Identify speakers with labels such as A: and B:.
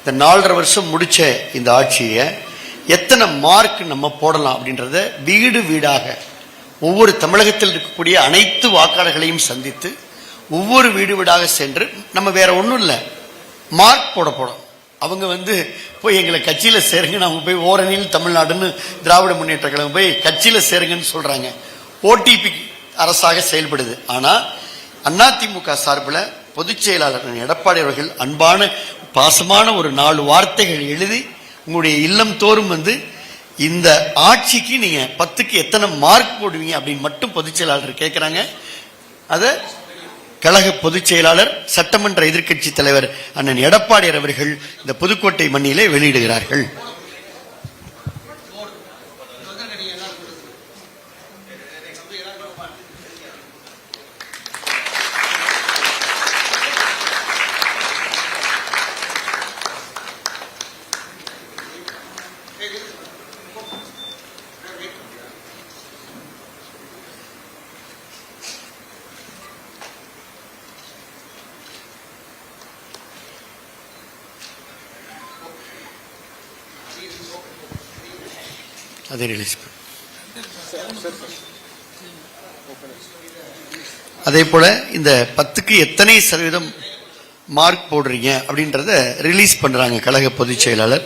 A: இந்த 4.5 வருஷம் முடிச்ச இந்த ஆட்சியை எத்தனை மார்க் நம்ம போடலாம் அப்படின்றத வீடு வீடாக ஒவ்வொரு தமிழகத்தில் இருக்கக்கூடிய அனைத்து வாக்காளர்களையும் சந்தித்து ஒவ்வொரு வீடு வீடாக சென்று நம்ம வேற ஒன்றும் இல்லை மார்க் போட போறோம். அவங்க போய் எங்களை கட்சியில சேருங்க, அவங்க போய் ஓரணியில் தமிழ்நாடுன்னு திராவிட முன்னேற்ற கழகம் போய் கட்சியில சேருங்கன்னு சொல்றாங்க. ஓடிபி அரசாக செயல்படுது. ஆனா அதிமுக சார்பில் பொதுச் செயலாளர் எடப்பாடி அவர்கள் அன்பான பாசமான ஒரு 4 வார்த்தைகள் எழுதி உங்களுடைய இல்லம் தோறும் இந்த ஆட்சிக்கு நீங்க 10க்கு எத்தனை மார்க் போடுவீங்க அப்படின்னு மட்டும் பொதுச் செயலாளர் கேட்கிறாங்க. அத கழக பொதுச் செயலாளர் சட்டமன்ற எதிர்க்கட்சி தலைவர் அண்ணன் எடப்பாடி அவர்கள் இந்த புதுக்கோட்டை மண்ணிலே வெளியிடுகிறார்கள். அதை ரிலீஸ் பண்ண. அதே போல இந்த 10க்கு எத்தனை சதவீதம் மார்க் போடுறீங்க அப்படின்றத ரிலீஸ் பண்றாங்க கழக பொதுச் செயலாளர்.